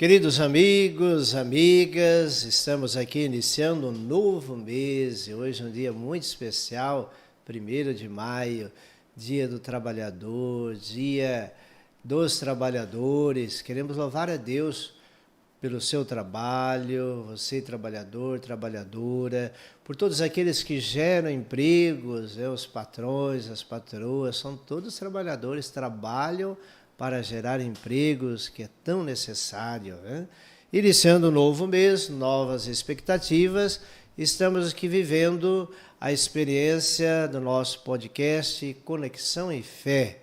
Queridos amigos, amigas, estamos aqui iniciando um novo mês e hoje é um dia muito especial, 1º de maio, Dia do Trabalhador, Dia dos Trabalhadores. Queremos louvar a Deus pelo seu trabalho, você trabalhador, trabalhadora, por todos aqueles que geram empregos, os patrões, as patroas, são todos trabalhadores, trabalham para gerar empregos que é tão necessário. Iniciando um novo mês, novas expectativas, estamos aqui vivendo a experiência do nosso podcast Conexão e Fé.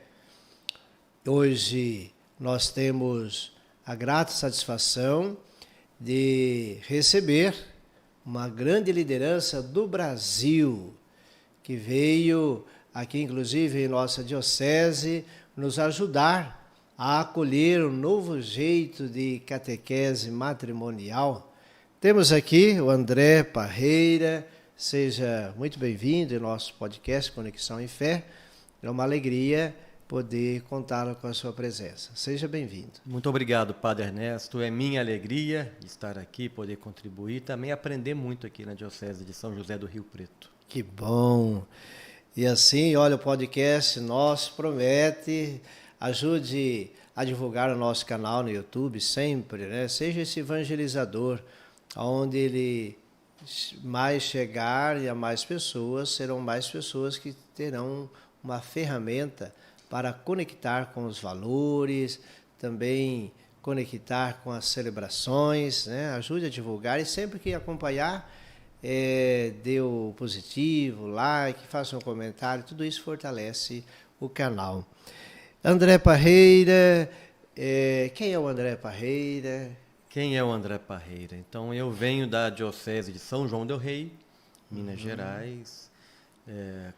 Hoje nós temos a grata satisfação de receber uma grande liderança do Brasil, que veio aqui inclusive em nossa diocese nos ajudar a acolher um novo jeito de catequese matrimonial. Temos aqui o André Parreira, seja muito bem-vindo em nosso podcast Conexão em Fé. É uma alegria poder contar com a sua presença. Seja bem-vindo. Muito obrigado, Padre Ernesto. É minha alegria estar aqui, poder contribuir e também aprender muito aqui na Diocese de São José do Rio Preto. Que bom! E assim, olha, o podcast nosso promete, ajude a divulgar o nosso canal no YouTube sempre, né? Seja esse evangelizador, onde ele mais chegar e a mais pessoas, serão mais pessoas que terão uma ferramenta para conectar com os valores, também conectar com as celebrações, né? Ajude a divulgar e sempre que acompanhar, dê o positivo, like, faça um comentário, tudo isso fortalece o canal. André Parreira, quem é o André Parreira? Quem é o André Parreira? Então, eu venho da Diocese de São João del Rei, Minas Gerais,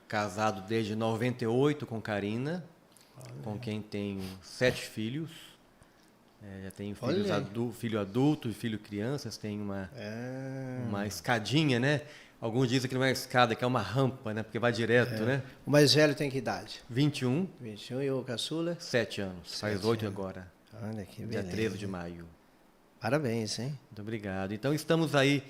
casado desde 98 com Karina, com quem tenho 7 filhos. Já tenho filho adulto e filho crianças, tenho uma escadinha, né? Alguns dizem que não é escada, que é uma rampa, né? Porque vai direto, né? O mais velho tem que idade? 21. 21 e o caçula? 7 anos, faz 8 agora. Olha que beleza. Dia 13 de maio. Parabéns, hein? Muito obrigado. Então estamos aí,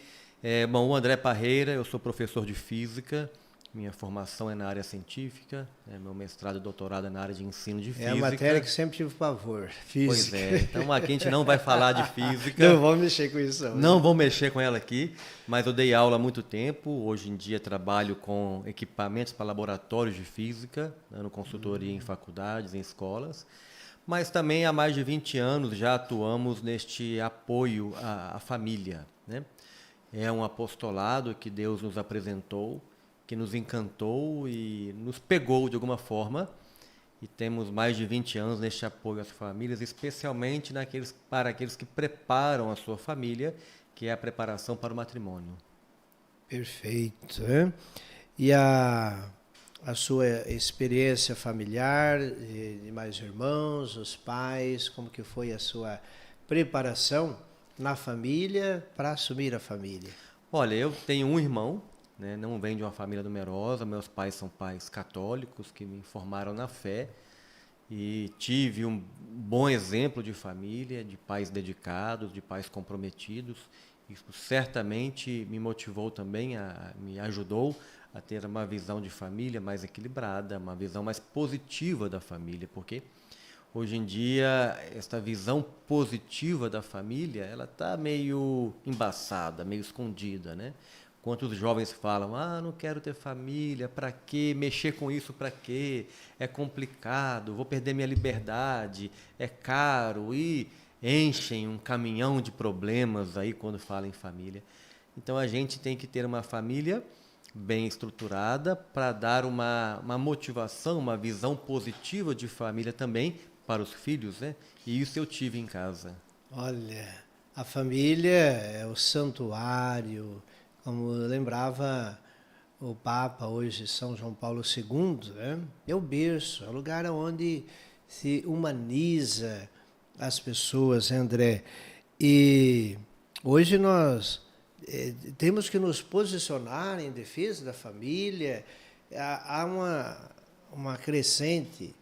o André Parreira, eu sou professor de Física, minha formação é na área científica, meu mestrado e doutorado é na área de ensino de Física. É a matéria que sempre tive pavor, Física. Pois é, então aqui a gente não vai falar de Física. Não vamos mexer com isso. Não vou mexer com ela aqui, mas eu dei aula há muito tempo, hoje em dia trabalho com equipamentos para laboratórios de Física, dando consultoria em faculdades, em escolas. Mas também há mais de 20 anos já atuamos neste apoio à família, né? É um apostolado que Deus nos apresentou, que nos encantou e nos pegou de alguma forma. E temos mais de 20 anos neste apoio às famílias, especialmente para aqueles que preparam a sua família, que é a preparação para o matrimônio. Perfeito. E a sua experiência familiar, de mais irmãos, os pais, como que foi a sua preparação na família para assumir a família? Olha, eu tenho um irmão, né, não venho de uma família numerosa, meus pais são pais católicos que me formaram na fé e tive um bom exemplo de família, de pais dedicados, de pais comprometidos. Isso certamente me motivou também, me ajudou a ter uma visão de família mais equilibrada, uma visão mais positiva da família, porque hoje em dia esta visão positiva da família, ela está meio embaçada, meio escondida, né? Quantos jovens falam, não quero ter família, para quê? Mexer com isso para quê? É complicado, vou perder minha liberdade, é caro, e enchem um caminhão de problemas aí quando falam em família. Então a gente tem que ter uma família bem estruturada para dar uma motivação, uma visão positiva de família também para os filhos, né? E isso eu tive em casa. Olha, a família é o santuário, como lembrava o Papa hoje, São João Paulo II, né? É o berço, é o lugar onde se humaniza as pessoas, André. E hoje nós temos que nos posicionar em defesa da família. Há uma crescente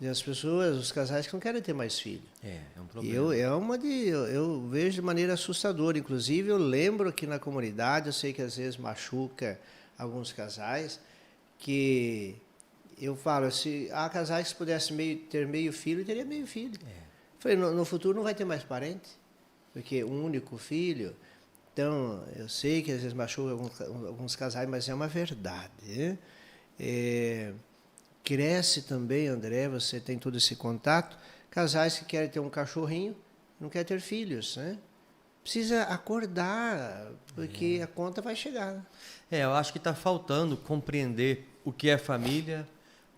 E as pessoas, os casais que não querem ter mais filho. É um E problema. eu vejo de maneira assustadora. Inclusive, eu lembro que na comunidade, eu sei que às vezes machuca alguns casais, que eu falo, se há casais que pudessem ter meio filho, teria meio filho. Falei, no futuro não vai ter mais parente, porque um único filho. Então, eu sei que às vezes machuca alguns casais, mas é uma verdade. Né? Cresce também, André, você tem todo esse contato, casais que querem ter um cachorrinho, não querem ter filhos, né? Precisa acordar, porque a conta vai chegar. Eu acho que está faltando compreender o que é família,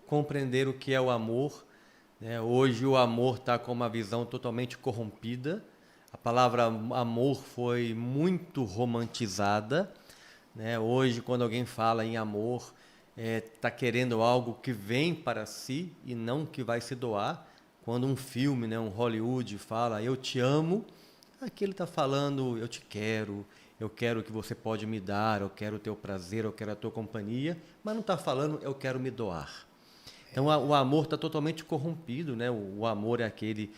compreender o que é o amor. Né? Hoje o amor está com uma visão totalmente corrompida. A palavra amor foi muito romantizada. Né? Hoje, quando alguém fala em amor, está querendo algo que vem para si e não que vai se doar. Quando um filme, né, um Hollywood fala eu te amo, aqui ele está falando eu te quero, eu quero o que você pode me dar, eu quero o teu prazer, eu quero a tua companhia, mas não está falando eu quero me doar. Então o amor está totalmente corrompido, né? O amor é aquele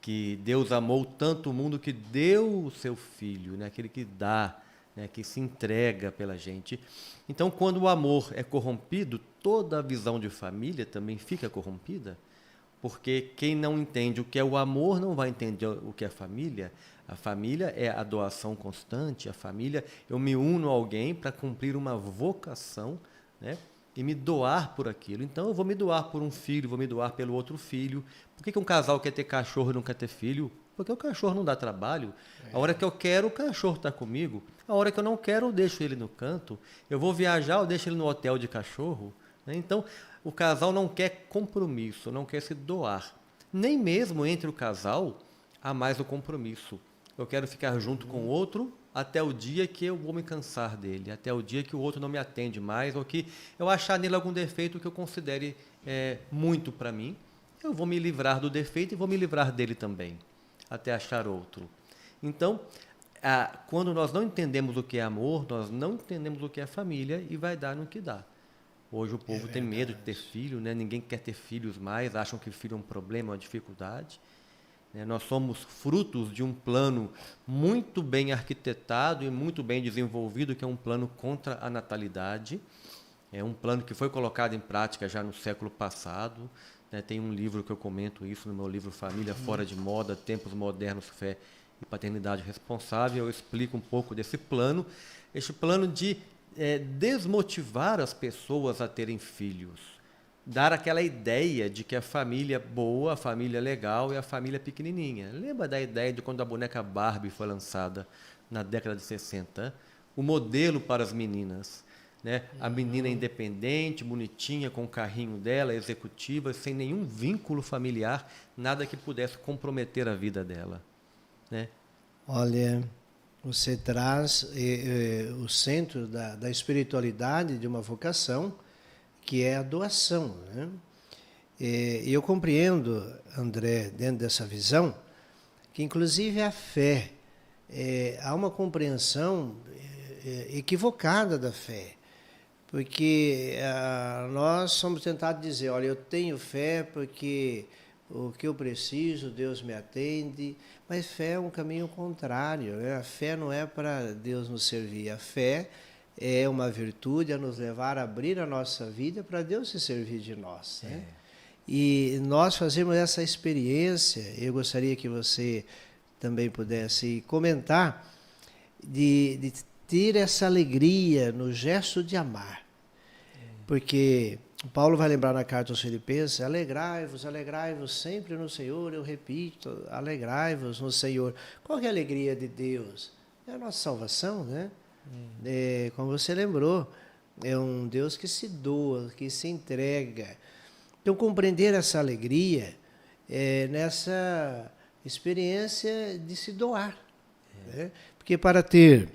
que Deus amou tanto o mundo que deu o seu Filho, né? Aquele que dá, né? Que se entrega pela gente. Então, quando o amor é corrompido, toda a visão de família também fica corrompida, porque quem não entende o que é o amor não vai entender o que é família. A família é a doação constante, a família, eu me uno a alguém para cumprir uma vocação, né? E me doar por aquilo. Então eu vou me doar por um filho, vou me doar pelo outro filho. Por que um casal quer ter cachorro e não quer ter filho? Porque o cachorro não dá trabalho. A hora que eu quero, o cachorro está comigo. A hora que eu não quero, eu deixo ele no canto. Eu vou viajar, eu deixo ele no hotel de cachorro. Né? Então, o casal não quer compromisso, não quer se doar. Nem mesmo entre o casal há mais o compromisso. Eu quero ficar junto com o outro até o dia que eu vou me cansar dele, até o dia que o outro não me atende mais, ou que eu achar nele algum defeito que eu considere muito para mim. Eu vou me livrar do defeito e vou me livrar dele também, até achar outro. Então, quando nós não entendemos o que é amor, nós não entendemos o que é família e vai dar no que dá. Hoje o povo tem medo de ter filho, né? Ninguém quer ter filhos mais, acham que filho é um problema, uma dificuldade. Nós somos frutos de um plano muito bem arquitetado e muito bem desenvolvido, que é um plano contra a natalidade. É um plano que foi colocado em prática já no século passado. Tem um livro que eu comento isso no meu livro Família Fora de Moda, Tempos Modernos, Fé e Paternidade Responsável. Eu explico um pouco desse plano, este plano de desmotivar as pessoas a terem filhos. Dar aquela ideia de que a família boa, a família legal é a família pequenininha. Lembra da ideia de quando a boneca Barbie foi lançada na década de 60? O modelo para as meninas. Né? A menina independente, bonitinha, com o carrinho dela, executiva, sem nenhum vínculo familiar, nada que pudesse comprometer a vida dela. Né? Olha, você traz o centro da espiritualidade de uma vocação, que é a doação. Né? E eu compreendo, André, dentro dessa visão, que inclusive a fé, há uma compreensão equivocada da fé, porque nós somos tentados dizer, olha, eu tenho fé porque o que eu preciso, Deus me atende, mas fé é um caminho contrário. Né? A fé não é para Deus nos servir, a fé é uma virtude a nos levar a abrir a nossa vida para Deus se servir de nós. Né? E nós fazemos essa experiência, eu gostaria que você também pudesse comentar, de ter essa alegria no gesto de amar. Porque Paulo vai lembrar na carta aos Filipenses, alegrai-vos sempre no Senhor, eu repito, alegrai-vos no Senhor. Qual que é a alegria de Deus? É a nossa salvação, né? Como você lembrou, é um Deus que se doa, que se entrega. Então, compreender essa alegria nessa experiência de se doar. Né? Porque para ter,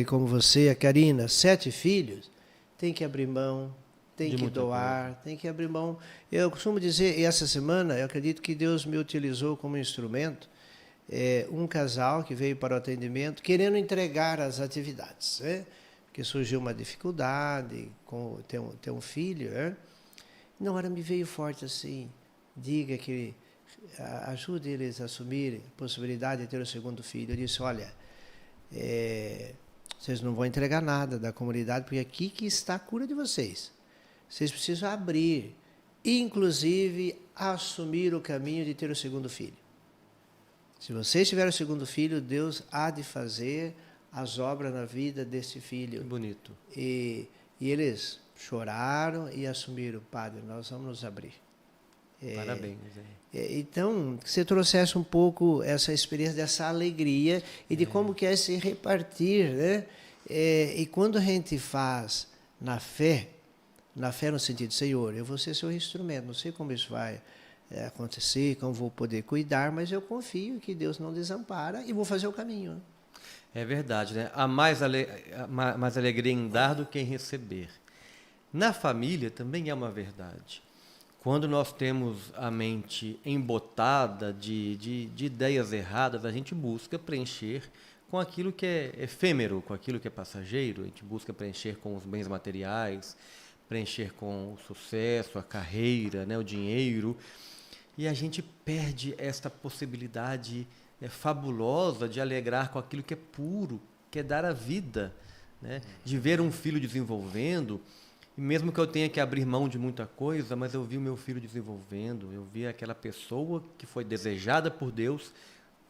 como você, a Karina, 7 filhos, tem que abrir mão, tem que doar, tem que abrir mão. Eu costumo dizer, e essa semana, eu acredito que Deus me utilizou como instrumento, um casal que veio para o atendimento querendo entregar as atividades, né? Porque surgiu uma dificuldade com ter um filho, né? Na hora me veio forte assim, diga que ajude eles a assumir a possibilidade de ter o segundo filho. Eu disse, olha, vocês não vão entregar nada da comunidade, porque aqui que está a cura de vocês. Vocês precisam abrir, inclusive assumir o caminho de ter o segundo filho. Se vocês tiverem o segundo filho, Deus há de fazer as obras na vida desse filho. Que bonito. E eles choraram e assumiram, Padre, nós vamos nos abrir. Parabéns. Então, que você trouxesse um pouco essa experiência dessa alegria e de como que é se repartir, né? E quando a gente faz na fé no sentido, Senhor, eu vou ser seu instrumento, não sei como isso vai acontecer, como vou poder cuidar, mas eu confio que Deus não desampara e vou fazer o caminho. É verdade, né? Há mais alegria em dar do que em receber. Na família também é uma verdade. Quando nós temos a mente embotada de ideias erradas, a gente busca preencher com aquilo que é efêmero, com aquilo que é passageiro. A gente busca preencher com os bens materiais, preencher com o sucesso, a carreira, né, o dinheiro. E a gente perde esta possibilidade fabulosa de alegrar com aquilo que é puro, que é dar a vida, né? De ver um filho desenvolvendo. E mesmo que eu tenha que abrir mão de muita coisa, mas eu vi o meu filho desenvolvendo, eu vi aquela pessoa que foi desejada por Deus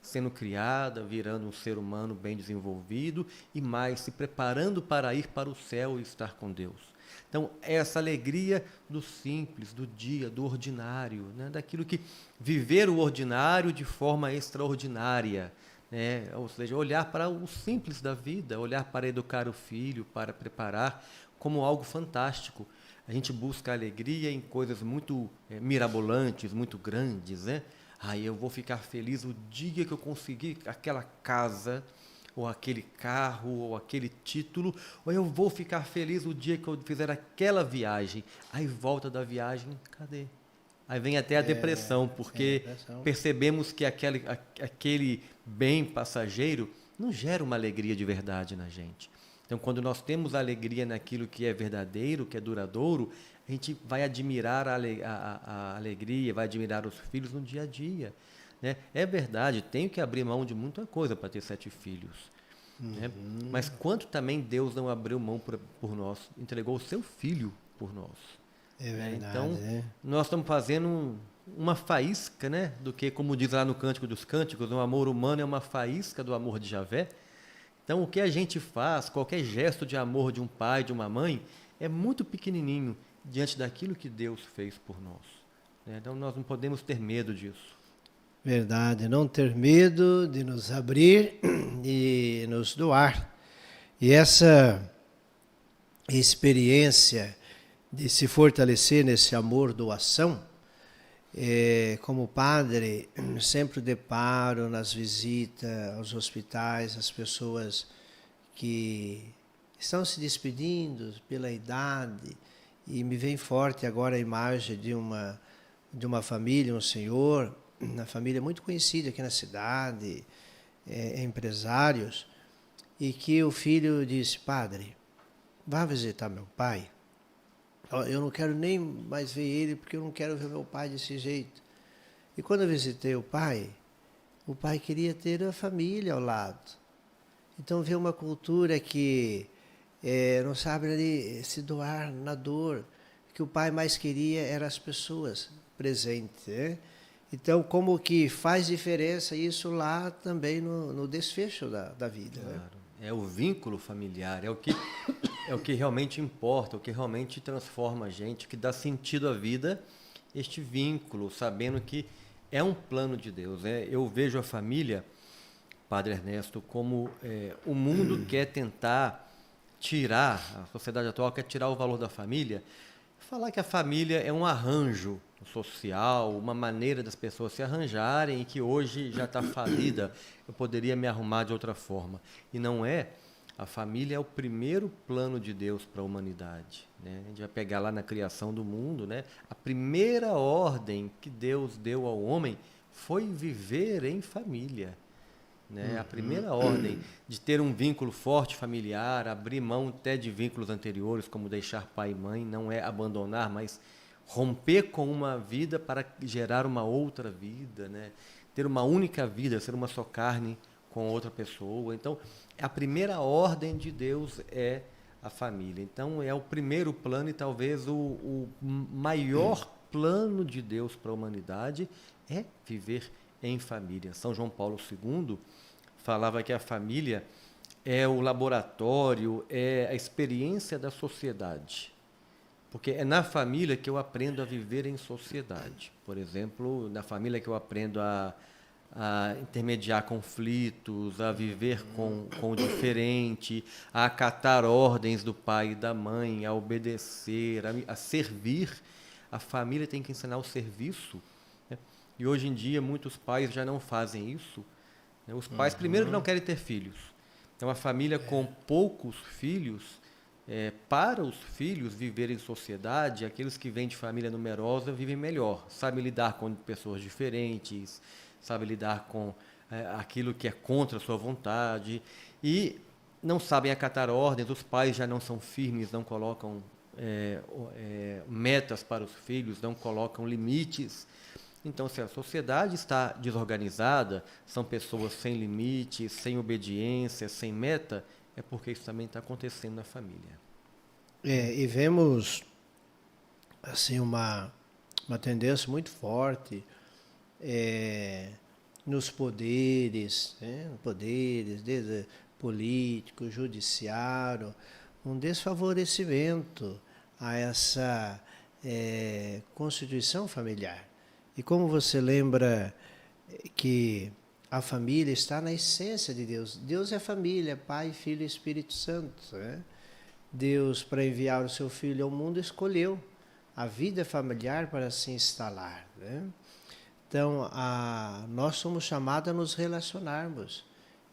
sendo criada, virando um ser humano bem desenvolvido e mais, se preparando para ir para o céu e estar com Deus. Então, essa alegria do simples, do dia, do ordinário, né? Daquilo que viver o ordinário de forma extraordinária, né? Ou seja, olhar para o simples da vida, olhar para educar o filho, para preparar como algo fantástico. A gente busca alegria em coisas muito mirabolantes, muito grandes, né? Eu vou ficar feliz o dia que eu conseguir aquela casa, ou aquele carro, ou aquele título, ou eu vou ficar feliz o dia que eu fizer aquela viagem. Aí volta da viagem, cadê? Aí vem até a depressão, porque percebemos que aquele bem passageiro não gera uma alegria de verdade na gente. Então, quando nós temos alegria naquilo que é verdadeiro, que é duradouro, a gente vai admirar a alegria, vai admirar os filhos no dia a dia, né? É verdade, tenho que abrir mão de muita coisa para ter 7 filhos. Né? Mas quanto também Deus não abriu mão por nós, entregou o seu filho por nós. É verdade, então, nós estamos fazendo uma faísca, né? Do que, como diz lá no Cântico dos Cânticos, o amor humano é uma faísca do amor de Javé. Então, o que a gente faz, qualquer gesto de amor de um pai, de uma mãe, é muito pequenininho diante daquilo que Deus fez por nós. Né? Então, nós não podemos ter medo disso. Verdade, não ter medo de nos abrir e nos doar. E essa experiência de se fortalecer nesse amor-doação, como padre, sempre deparo nas visitas aos hospitais, as pessoas que estão se despedindo pela idade, e me vem forte agora a imagem de uma família, um senhor, uma família muito conhecida aqui na cidade, empresários, e que o filho disse, padre, vá visitar meu pai. Eu não quero nem mais ver ele, porque eu não quero ver meu pai desse jeito. E quando eu visitei o pai queria ter a família ao lado. Então, ver uma cultura que não sabe ali se doar na dor, que o pai mais queria eram as pessoas presentes. Né? Então, como que faz diferença isso lá também no desfecho da vida. Claro. Né? É o vínculo familiar, é o que realmente importa, o que realmente transforma a gente, o que dá sentido à vida, este vínculo, sabendo que é um plano de Deus. Né? Eu vejo a família, Padre Ernesto, como o mundo quer tentar tirar, a sociedade atual quer tirar o valor da família, falar que a família é um arranjo social, uma maneira das pessoas se arranjarem e que hoje já está falida, eu poderia me arrumar de outra forma. E não é. A família é o primeiro plano de Deus para a humanidade. Né? A gente vai pegar lá na criação do mundo, né? A primeira ordem que Deus deu ao homem foi viver em família. Né? A primeira ordem de ter um vínculo forte familiar, abrir mão até de vínculos anteriores, como deixar pai e mãe, não é abandonar, mas romper com uma vida para gerar uma outra vida, né? Ter uma única vida, ser uma só carne com outra pessoa. Então, a primeira ordem de Deus é a família. Então, é o primeiro plano e talvez o maior plano de Deus para a humanidade é viver em família. São João Paulo II falava que a família é o laboratório, é a experiência da sociedade. Porque é na família que eu aprendo a viver em sociedade. Por exemplo, na família que eu aprendo a intermediar conflitos, a viver com o diferente, a acatar ordens do pai e da mãe, a obedecer, a servir. A família tem que ensinar o serviço, né? E hoje em dia muitos pais já não fazem isso, né? Os pais, primeiro, não querem ter filhos. Então, a família com poucos filhos, para os filhos viverem em sociedade, aqueles que vêm de família numerosa vivem melhor, sabem lidar com pessoas diferentes, sabem lidar com aquilo que é contra a sua vontade, e não sabem acatar ordens. Os pais já não são firmes, não colocam metas para os filhos, não colocam limites. Então, se a sociedade está desorganizada, são pessoas sem limites, sem obediência, sem meta, é porque isso também está acontecendo na família. E vemos assim uma tendência muito forte nos poderes, né? Desde político, judiciário, um desfavorecimento a essa constituição familiar. E como você lembra que a família está na essência de Deus. Deus é família, Pai, Filho e Espírito Santo, né? Deus, para enviar o seu Filho ao mundo, escolheu a vida familiar para se instalar, né? Então, nós somos chamados a nos relacionarmos.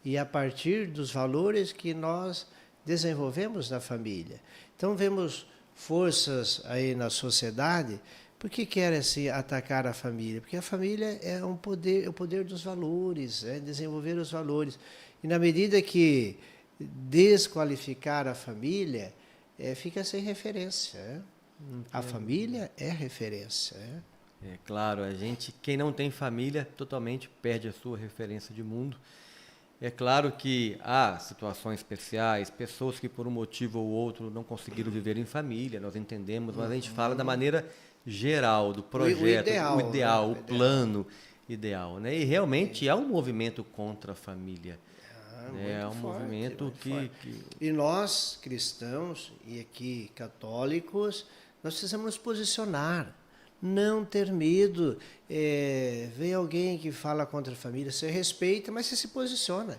E a partir dos valores que nós desenvolvemos na família. Então, vemos forças aí na sociedade. Por que querem assim, atacar a família? Porque a família é o poder dos valores, desenvolver os valores. E na medida que desqualificar a família, fica sem referência. A família é referência. É claro, quem não tem família, totalmente perde a sua referência de mundo. É claro que há situações especiais, pessoas que por um motivo ou outro não conseguiram viver em família, nós entendemos, mas a gente fala da maneira geral, do projeto, o ideal, o plano ideal, né? E realmente há um movimento contra a família. É um movimento que... E nós, cristãos, e aqui católicos, nós precisamos nos posicionar, não ter medo. Vem alguém que fala contra a família, você respeita, mas você se posiciona.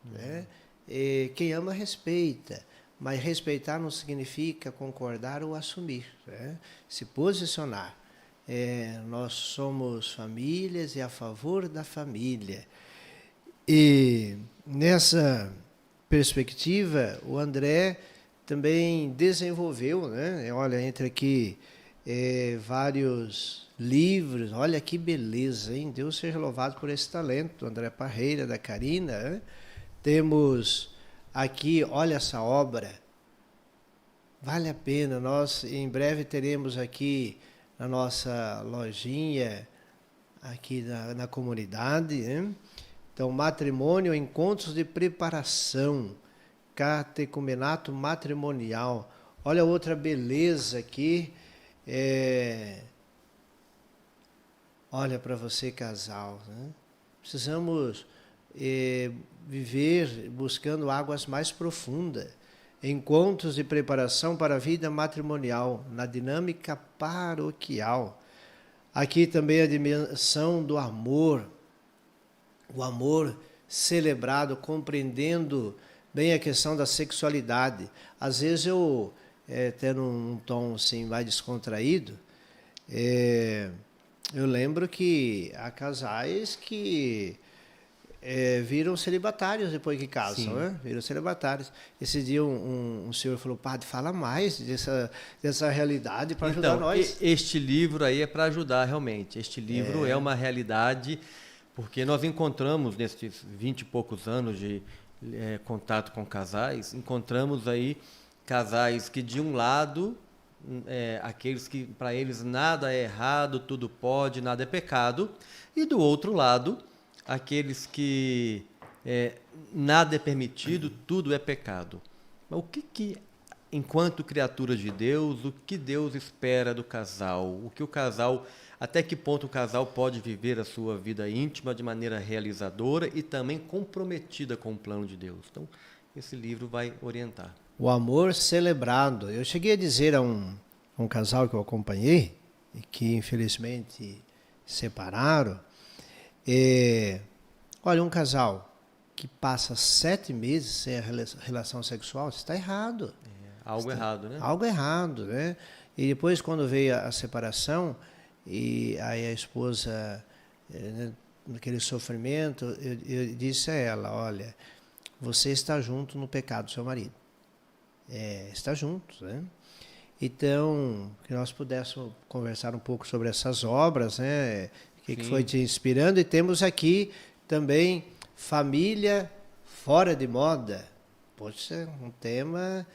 Né? Quem ama, respeita. Mas respeitar não significa concordar ou assumir, né? Se posicionar. Nós somos famílias e a favor da família. E nessa perspectiva, o André também desenvolveu, né? Olha, entra aqui vários livros, olha que beleza, hein? Deus seja louvado por esse talento, André Parreira, da Carina, né? Temos aqui, olha essa obra, vale a pena. Nós em breve teremos aqui na nossa lojinha, aqui na comunidade, né? Então, matrimônio, encontros de preparação, catecumenato matrimonial. Olha outra beleza aqui. Olha para você, casal, né? Precisamos viver buscando águas mais profundas. Encontros de preparação para a vida matrimonial, na dinâmica paroquial. Aqui também a dimensão do amor. O amor celebrado, compreendendo bem a questão da sexualidade. Às vezes eu, tendo um tom assim, mais descontraído, eu lembro que há casais que viram celibatários depois que casam, né? Viram celibatários. Esse dia um senhor falou, padre, fala mais dessa realidade para ajudar nós. Este livro aí é para ajudar realmente. Este livro é uma realidade, porque nós encontramos, nesses 20 e poucos anos de contato com casais, encontramos aí casais que, de um lado, aqueles que para eles nada é errado, tudo pode, nada é pecado, e do outro lado, aqueles que nada é permitido, tudo é pecado. Mas enquanto criatura de Deus, o que Deus espera do casal? Até que ponto o casal pode viver a sua vida íntima de maneira realizadora e também comprometida com o plano de Deus? Então, esse livro vai orientar. O amor celebrado. Eu cheguei a dizer a um casal que eu acompanhei, e que infelizmente separaram, olha, um casal que passa 7 meses sem a relação sexual, está errado. Algo errado, né? Algo errado, né? E depois, quando veio a separação, e aí a esposa, naquele sofrimento, eu disse a ela, olha, você está junto no pecado do seu marido. Está junto, né? Então, que nós pudéssemos conversar um pouco sobre essas obras, né? O que foi te inspirando? E temos aqui também família fora de moda. Poxa, um tema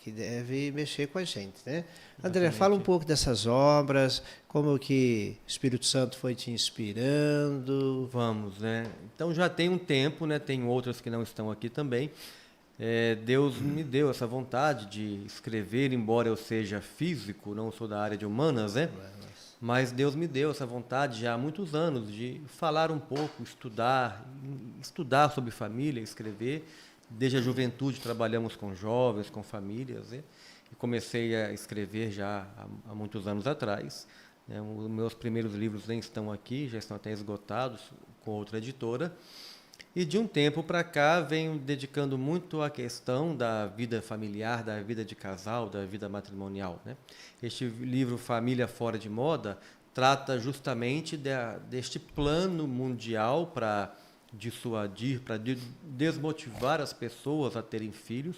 que deve mexer com a gente, né? André, fala um pouco dessas obras, como que o Espírito Santo foi te inspirando. Vamos, né? Então já tem um tempo, né? Tem outras que não estão aqui também. Deus me deu essa vontade de escrever, embora eu seja físico, não sou da área de humanas, né? Mas Deus me deu essa vontade já há muitos anos de falar um pouco, estudar sobre família, escrever. Desde a juventude trabalhamos com jovens, com famílias, né? E comecei a escrever já há muitos anos atrás, né? Os meus primeiros livros nem estão aqui, já estão até esgotados com outra editora. E de um tempo para cá venho dedicando muito à questão da vida familiar, da vida de casal, da vida matrimonial, né? Este livro Família Fora de Moda trata justamente deste plano mundial para dissuadir, para desmotivar as pessoas a terem filhos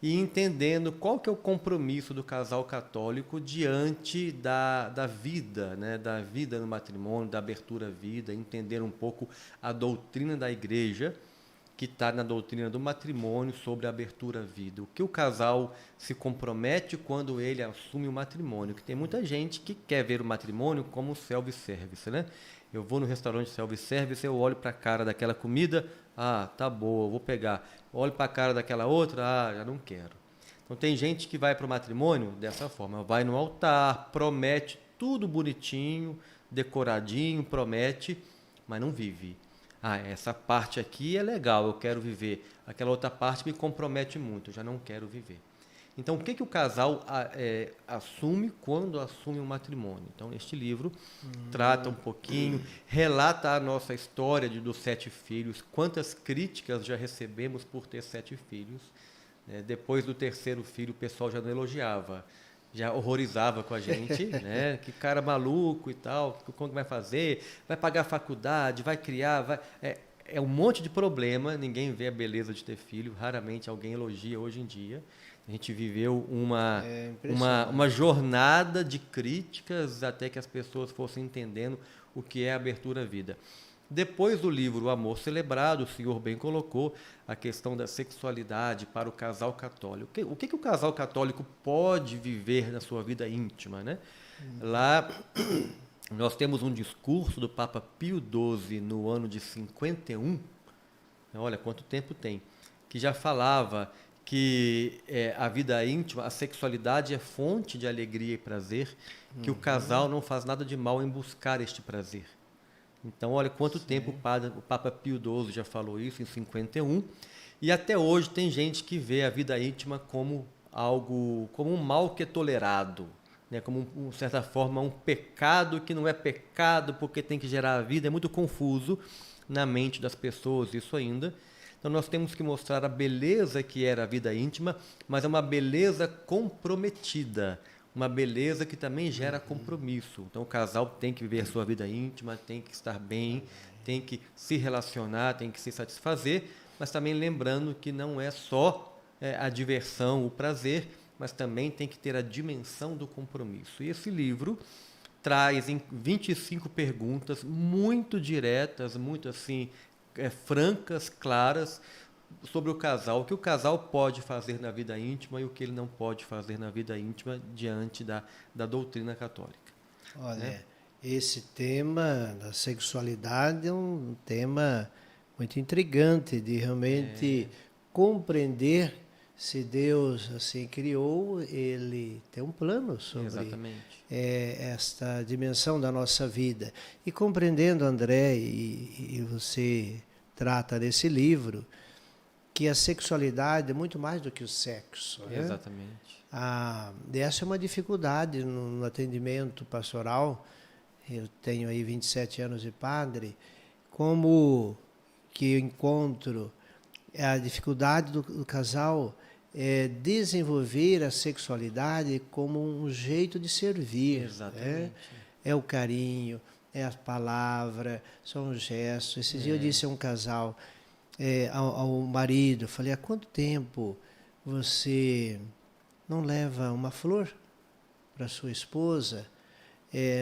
e entendendo qual que é o compromisso do casal católico diante da vida, né? Da vida no matrimônio, da abertura à vida, entender um pouco a doutrina da igreja, que está na doutrina do matrimônio sobre a abertura à vida. O que o casal se compromete quando ele assume o matrimônio, que tem muita gente que quer ver o matrimônio como self-service, né? Eu vou no restaurante self-service, eu olho para a cara daquela comida, tá boa, vou pegar. Olho para a cara daquela outra, já não quero. Então tem gente que vai para o matrimônio dessa forma, vai no altar, promete tudo bonitinho, decoradinho, promete, mas não vive. Essa parte aqui é legal, eu quero viver. Aquela outra parte me compromete muito, eu já não quero viver. Então, o que o casal assume quando assume um matrimônio? Então, este livro trata um pouquinho, relata a nossa história dos 7 filhos, quantas críticas já recebemos por ter 7 filhos. Depois do 3º filho, o pessoal já não elogiava, já horrorizava com a gente, né? Que cara maluco e tal, como vai fazer? Vai pagar a faculdade, vai criar, é um monte de problema, ninguém vê a beleza de ter filho, raramente alguém elogia hoje em dia. A gente viveu uma jornada de críticas até que as pessoas fossem entendendo o que é a abertura à vida. Depois do livro O Amor Celebrado, o senhor bem colocou a questão da sexualidade para o casal católico. O que o casal católico pode viver na sua vida íntima, né? Lá nós temos um discurso do Papa Pio XII no ano de 51, olha quanto tempo tem, que já falava que a vida íntima, a sexualidade é fonte de alegria e prazer, que o casal não faz nada de mal em buscar este prazer. Então, olha quanto tempo o Papa Pio XII já falou isso, em 51, e até hoje tem gente que vê a vida íntima como um mal que é tolerado, né? Como, de certa forma, um pecado que não é pecado porque tem que gerar a vida. É muito confuso na mente das pessoas isso ainda. Então, nós temos que mostrar a beleza que era a vida íntima, mas é uma beleza comprometida, uma beleza que também gera compromisso. Então, o casal tem que viver a sua vida íntima, tem que estar bem, tem que se relacionar, tem que se satisfazer, mas também lembrando que não é só a diversão, o prazer, mas também tem que ter a dimensão do compromisso. E esse livro traz em 25 perguntas muito diretas, muito assim, francas, claras, sobre o casal pode fazer na vida íntima e o que ele não pode fazer na vida íntima diante da doutrina católica. Olha, Né? esse tema da sexualidade é um tema muito intrigante de realmente compreender se Deus assim criou, ele tem um plano sobre Exatamente. Esta dimensão da nossa vida. E compreendendo, André, e você trata nesse livro, que a sexualidade é muito mais do que o sexo. Né? Exatamente. Essa é uma dificuldade no atendimento pastoral. Eu tenho aí 27 anos de padre, como que eu encontro a dificuldade do casal desenvolver a sexualidade como um jeito de servir. Exatamente. É o carinho, é a palavra, são os gestos. Esse dia eu disse a um casal, ao marido, falei, há quanto tempo você não leva uma flor para sua esposa?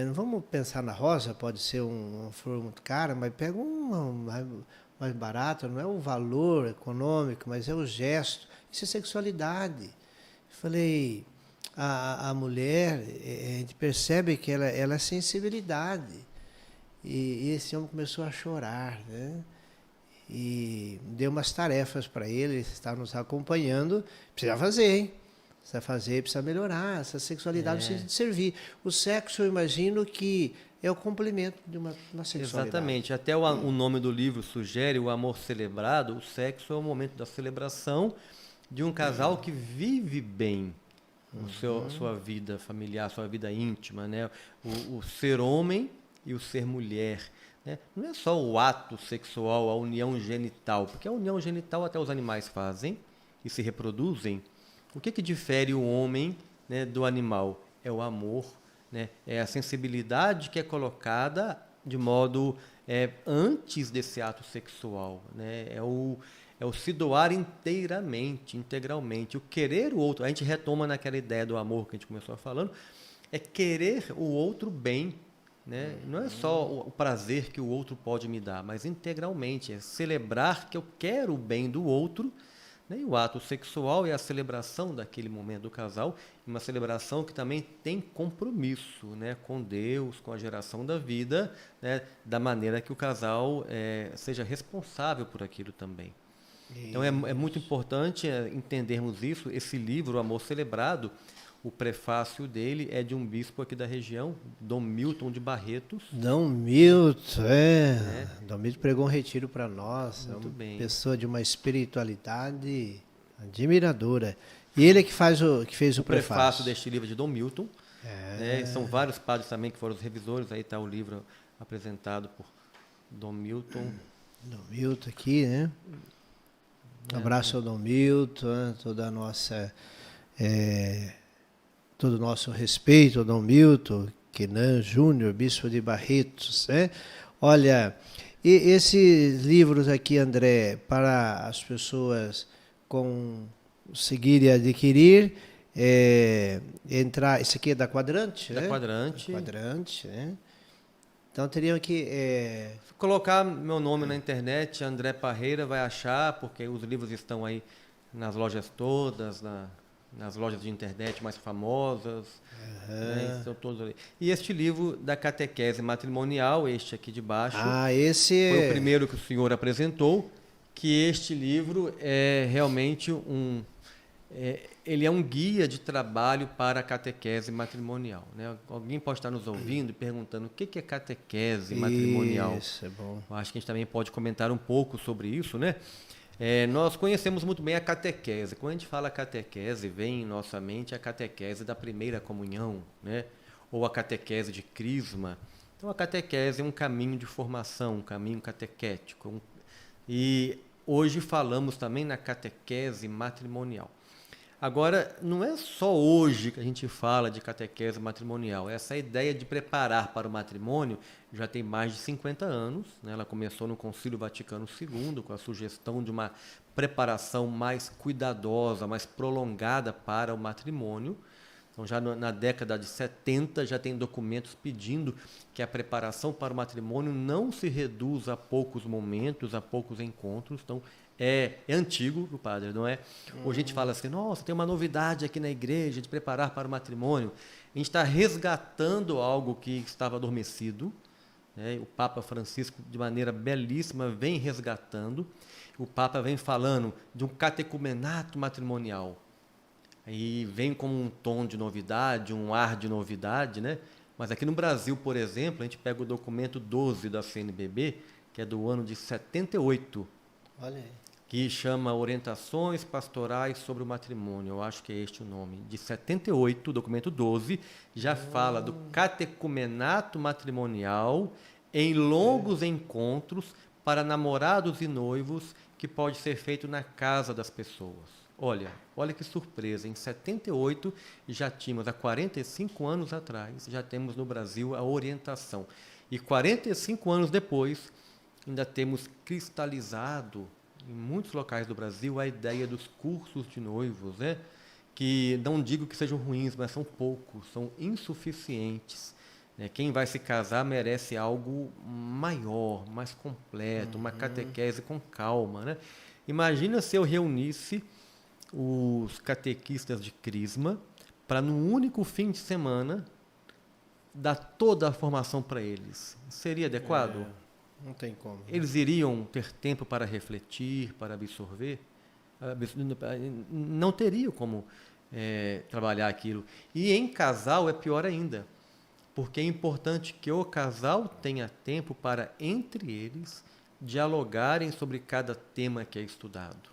Não vamos pensar na rosa, pode ser uma flor muito cara, mas pega uma mais barata, não é o valor econômico, mas é o gesto. Isso é sexualidade. Falei, a mulher, a gente percebe que ela é sensibilidade. E esse homem começou a chorar, né? E deu umas tarefas para ele está nos acompanhando. Precisa fazer, hein? Precisa fazer, precisa melhorar. Essa sexualidade precisa de servir. O sexo, eu imagino que é o complemento de uma sexualidade. Exatamente. Até o nome do livro sugere o amor celebrado. O sexo é o momento da celebração de um casal que vive bem sua vida familiar, sua vida íntima, né? O ser homem e o ser mulher. Né? Não é só o ato sexual, a união genital, porque a união genital até os animais fazem e se reproduzem. O que difere o homem, né, do animal? É o amor, né? É a sensibilidade que é colocada de modo antes desse ato sexual. Né? É o se doar integralmente. O querer o outro, a gente retoma naquela ideia do amor que a gente começou falando, é querer o outro bem. Né? Não é só o prazer que o outro pode me dar, mas integralmente, é celebrar que eu quero o bem do outro. Né? E o ato sexual é a celebração daquele momento do casal, uma celebração que também tem compromisso, né, com Deus, com a geração da vida, né, da maneira que o casal seja responsável por aquilo também. Então é muito importante entendermos isso. Esse livro, O Amor Celebrado, o prefácio dele é de um bispo aqui da região, Dom Milton de Barretos. Dom Milton, Dom Milton pregou um retiro para nós. Muito bem. Pessoa de uma espiritualidade admiradora. E ele é que fez o prefácio deste livro de Dom Milton. Né? São vários padres também que foram os revisores. Aí está o livro apresentado por Dom Milton. Dom Milton aqui, né? Um abraço ao Dom Milton, toda a nossa... todo o nosso respeito ao Dom Milton, Quenan Júnior, bispo de Barretos. Né? Olha, e esses livros aqui, André, para as pessoas conseguirem adquirir, entrar... Esse aqui é da Quadrante, da né? Quadrante. Da Quadrante, né? Então teriam que... colocar meu nome na internet, André Parreira, vai achar, porque os livros estão aí nas lojas todas, nas lojas de internet mais famosas. Né, estão todos ali. E este livro da catequese matrimonial, este aqui de baixo, esse foi o primeiro que o senhor apresentou, que este livro é realmente ele é um guia de trabalho para a catequese matrimonial. Né? Alguém pode estar nos ouvindo e perguntando o que é catequese matrimonial. Isso, é bom. Eu acho que a gente também pode comentar um pouco sobre isso, né? Nós conhecemos muito bem a catequese. Quando a gente fala catequese, vem em nossa mente a catequese da primeira comunhão, né? Ou a catequese de crisma. Então, a catequese é um caminho de formação, um caminho catequético. E hoje falamos também na catequese matrimonial. Agora, não é só hoje que a gente fala de catequese matrimonial. Essa ideia de preparar para o matrimônio já tem mais de 50 anos. Né? Ela começou no Concílio Vaticano II, com a sugestão de uma preparação mais cuidadosa, mais prolongada para o matrimônio. Então, já na década de 70, já tem documentos pedindo que a preparação para o matrimônio não se reduza a poucos momentos, a poucos encontros. Então, é antigo, o padre, não é? Hoje a gente fala assim, nossa, tem uma novidade aqui na igreja de preparar para o matrimônio. A gente está resgatando algo que estava adormecido, né? O Papa Francisco, de maneira belíssima, vem resgatando. O Papa vem falando de um catecumenato matrimonial. Aí vem com um tom de novidade, um ar de novidade, né? Mas aqui no Brasil, por exemplo, a gente pega o documento 12 da CNBB, que é do ano de 78, Olha aí. que chama Orientações Pastorais sobre o Matrimônio. Eu acho que é este o nome. De 78, o documento 12, já fala do catecumenato matrimonial em longos encontros para namorados e noivos que pode ser feito na casa das pessoas. Olha que surpresa, em 78 já tínhamos, há 45 anos atrás, já temos no Brasil a orientação. E 45 anos depois, ainda temos cristalizado em muitos locais do Brasil a ideia dos cursos de noivos, né? Que não digo que sejam ruins, mas são poucos, são insuficientes. Né? Quem vai se casar merece algo maior, mais completo, uma catequese com calma. Né? Imagina se eu reunisse os catequistas de Crisma para, num único fim de semana, dar toda a formação para eles. Seria adequado? Não tem como. Né? Eles iriam ter tempo para refletir, para absorver? Não teriam como trabalhar aquilo. E em casal é pior ainda, porque é importante que o casal tenha tempo para, entre eles, dialogarem sobre cada tema que é estudado.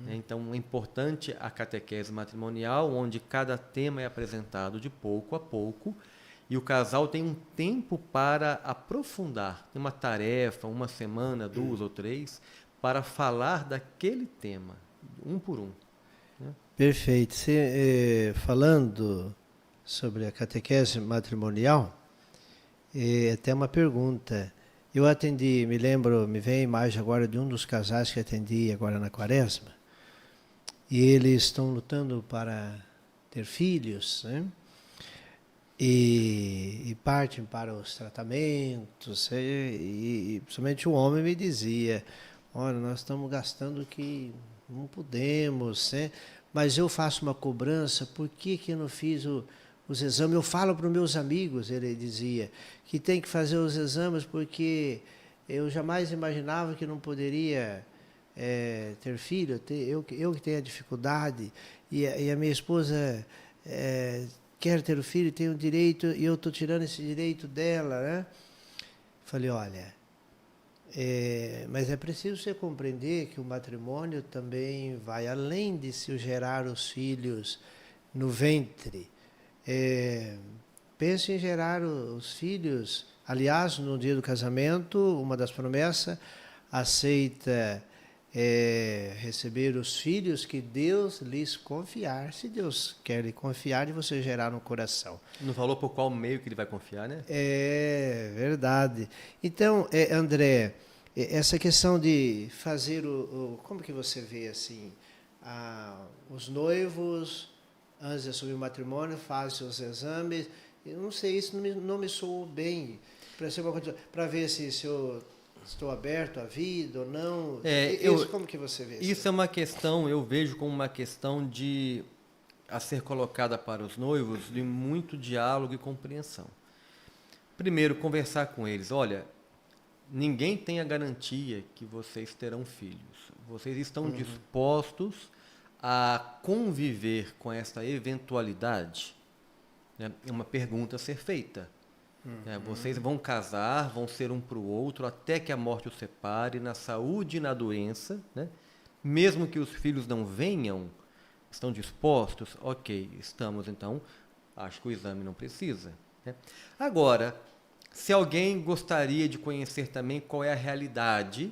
Então, é importante a catequese matrimonial, onde cada tema é apresentado de pouco a pouco, e o casal tem um tempo para aprofundar, uma tarefa, uma semana, 2 ou 3, para falar daquele tema, um por um. Né? Perfeito. Falando sobre a catequese matrimonial, até uma pergunta. Eu atendi, me vem a imagem agora de um dos casais que atendi agora na Quaresma, e eles estão lutando para ter filhos, né? E partem para os tratamentos, e principalmente o homem me dizia, olha, nós estamos gastando que não podemos, né? Mas eu faço uma cobrança, por que eu não fiz os exames? Eu falo para os meus amigos, ele dizia, que tem que fazer os exames porque eu jamais imaginava que não poderia ter filho, eu que tenho a dificuldade, e a minha esposa quer ter o filho, tem o direito, e eu estou tirando esse direito dela, né? Falei, olha, mas é preciso você compreender que o matrimônio também vai além de se gerar os filhos no ventre. Pense em gerar os filhos. Aliás, no dia do casamento, uma das promessas, aceita receber os filhos que Deus lhes confiar, se Deus quer lhe confiar e você gerar no coração. Não falou por qual meio que ele vai confiar, né? É verdade. Então, André, essa questão de fazer como que você vê assim, os noivos, antes de assumir o matrimônio, fazem os exames, eu não sei, isso não me soou bem, para ver se eu estou aberto à vida ou não. Como que você vê isso? Isso é uma questão, eu vejo como uma questão a ser colocada para os noivos de muito diálogo e compreensão. Primeiro, conversar com eles. Olha, ninguém tem a garantia que vocês terão filhos. Vocês estão dispostos a conviver com essa eventualidade? É uma pergunta a ser feita. Vocês vão casar, vão ser um para o outro, até que a morte os separe, na saúde e na doença, né? Mesmo que os filhos não venham, estão dispostos? Ok, estamos, então, acho que o exame não precisa. Né? Agora, se alguém gostaria de conhecer também qual é a realidade,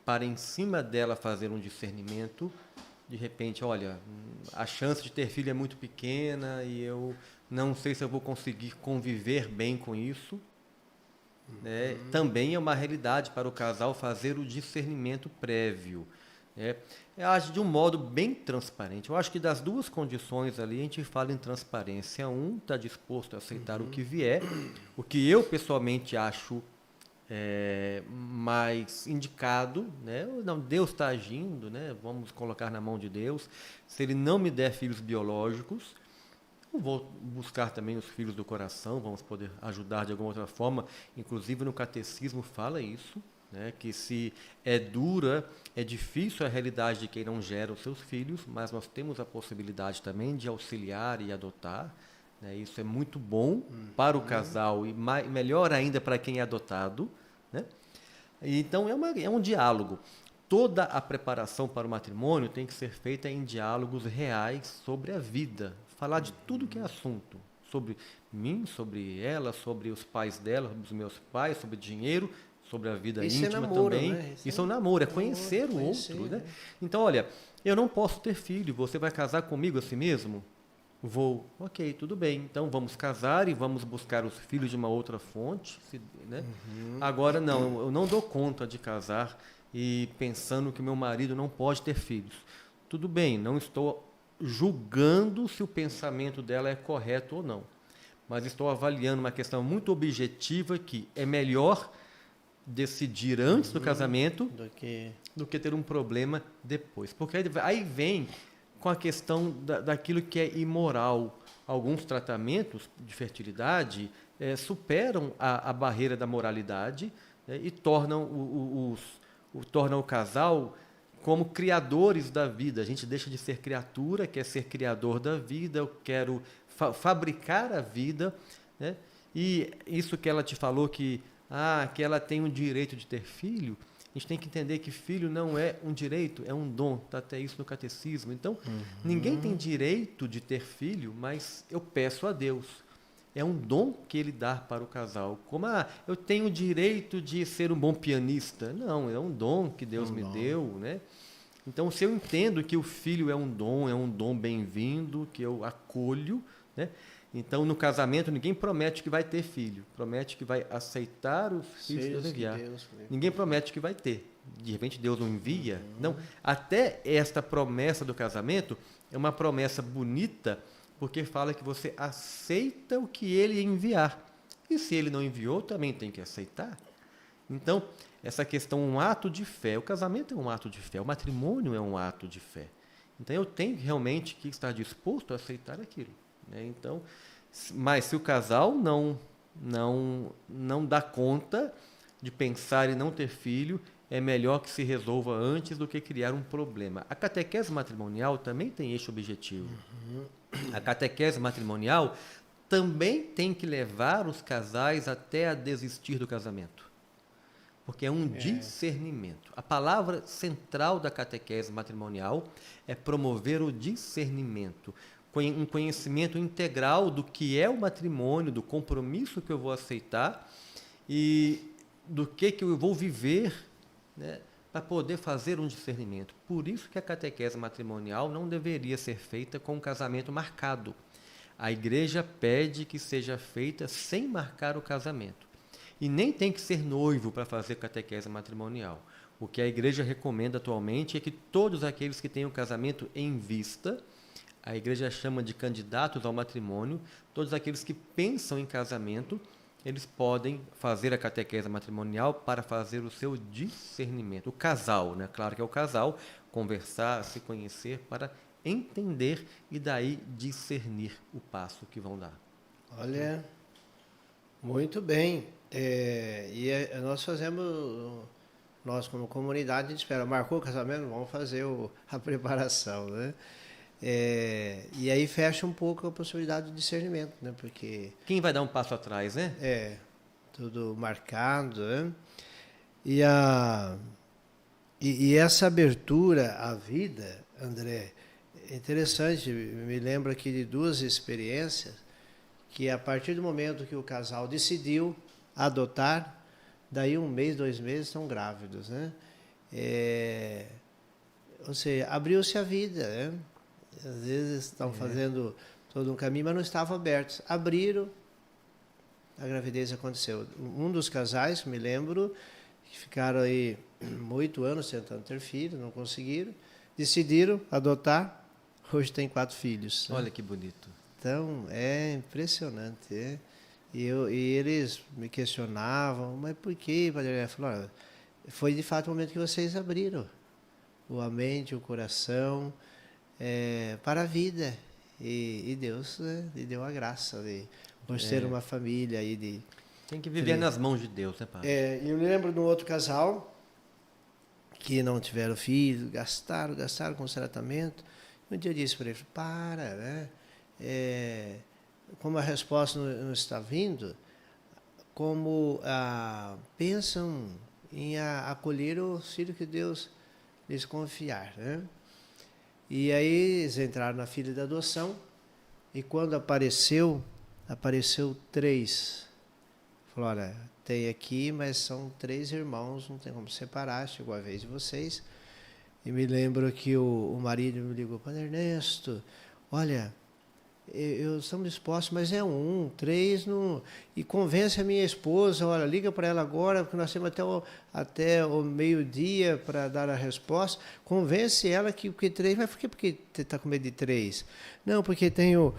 para em cima dela fazer um discernimento, de repente, olha, a chance de ter filho é muito pequena e eu não sei se eu vou conseguir conviver bem com isso. Né? Também é uma realidade para o casal fazer o discernimento prévio. Né? Eu acho de um modo bem transparente. Eu acho que das duas condições ali a gente fala em transparência. Um está disposto a aceitar o que vier, o que eu pessoalmente acho mais indicado, né? Não, Deus está agindo, né? Vamos colocar na mão de Deus. Se Ele não me der filhos biológicos, eu vou buscar também os filhos do coração, vamos poder ajudar de alguma outra forma. Inclusive no catecismo fala isso, né? Que se é dura, é difícil a realidade de quem não gera os seus filhos, mas nós temos a possibilidade também de auxiliar e adotar. Né? Isso é muito bom para o casal e melhor ainda para quem é adotado. Né? Então é um diálogo. Toda a preparação para o matrimônio tem que ser feita em diálogos reais sobre a vida. Falar de tudo que é assunto. Sobre mim, sobre ela, sobre os pais dela, sobre os meus pais, sobre dinheiro, sobre a vida Isso íntima é namoro, também. né? Isso é um namoro, é conhecer o outro. Né? Então, olha, eu não posso ter filho, você vai casar comigo assim mesmo? Vou. Ok, tudo bem. Então vamos casar e vamos buscar os filhos de uma outra fonte. Né? Agora não, eu não dou conta de casar e pensando que meu marido não pode ter filhos. Tudo bem, não estou julgando se o pensamento dela é correto ou não. Mas estou avaliando uma questão muito objetiva que é melhor decidir antes do casamento do que ter um problema depois. Porque aí vem com a questão daquilo que é imoral. Alguns tratamentos de fertilidade superam a barreira da moralidade, né, e tornam o casal como criadores da vida. A gente deixa de ser criatura, quer ser criador da vida, eu quero fabricar a vida. Né? E isso que ela te falou, que ela tem o direito de ter filho, a gente tem que entender que filho não é um direito, é um dom. Está até isso no catecismo. Então, ninguém tem direito de ter filho, mas eu peço a Deus. É um dom que Ele dá para o casal. Como, eu tenho o direito de ser um bom pianista. Não, é um dom que Deus me deu. Né? Então, se eu entendo que o filho é um dom bem-vindo, que eu acolho, né? Então, no casamento, ninguém promete que vai ter filho. Promete que vai aceitar os filhos que Deus enviar. Ninguém promete que vai ter. De repente, Deus não envia. Não. Até esta promessa do casamento é uma promessa bonita, porque fala que você aceita o que Ele enviar. E se Ele não enviou, também tem que aceitar. Então, essa questão, um ato de fé. O casamento é um ato de fé. O matrimônio é um ato de fé. Então, eu tenho realmente que estar disposto a aceitar aquilo. Né? Então, mas se o casal não dá conta de pensar em não ter filho, é melhor que se resolva antes do que criar um problema. A catequese matrimonial também tem este objetivo. A catequese matrimonial também tem que levar os casais até a desistir do casamento. Porque é um discernimento. A palavra central da catequese matrimonial é promover o discernimento. Um conhecimento integral do que é o matrimônio, do compromisso que eu vou aceitar e do que eu vou viver, né, para poder fazer um discernimento. Por isso que a catequese matrimonial não deveria ser feita com um casamento marcado. A igreja pede que seja feita sem marcar o casamento. E nem tem que ser noivo para fazer catequese matrimonial. O que a igreja recomenda atualmente é que todos aqueles que têm o casamento em vista, a igreja chama de candidatos ao matrimônio, todos aqueles que pensam em casamento, eles podem fazer a catequese matrimonial para fazer o seu discernimento. O casal, né? Claro que é o casal, conversar, se conhecer, para entender e daí discernir o passo que vão dar. Olha, muito bem. Nós como comunidade, a gente espera, marcou o casamento, vamos fazer a preparação, né? E aí fecha um pouco a possibilidade de discernimento, né? Porque quem vai dar um passo atrás, né? Tudo marcado, né? E essa abertura à vida, André, é interessante. Me lembro aqui de duas experiências que a partir do momento que o casal decidiu adotar, daí 1 mês, 2 meses estão grávidos, né? Ou seja, abriu-se a vida, né? Às vezes estão fazendo todo um caminho, mas não estavam abertos. Abriram, a gravidez aconteceu. Um dos casais, me lembro, que ficaram aí 8 anos tentando ter filho, não conseguiram, decidiram adotar, hoje tem 4 filhos. Olha que bonito. Então, é impressionante. E eles me questionavam, mas por quê, Padre André? Eu falei, olha, foi de fato o momento que vocês abriram a mente, o coração para a vida. E Deus, né, lhe deu a graça de por ser uma família aí de Tem que viver nas mãos de Deus, né, padre? eu lembro de um outro casal que não tiveram filhos, gastaram com os tratamentos. Um dia eu disse para eles, para, né? Como a resposta não está vindo, como pensam em acolher o filho que Deus lhes confiar, né? E aí eles entraram na fila da adoção e quando apareceu 3. Falou, olha, tem aqui, mas são 3 irmãos, não tem como separar, chegou a vez de vocês. E me lembro que o marido me ligou, Padre Ernesto, olha, eu estamos dispostos, mas é 3 não. E convence a minha esposa, olha, liga para ela agora, porque nós temos até o meio-dia para dar a resposta. Convence ela que 3, mas por que você está com medo de 3? Não, porque tem o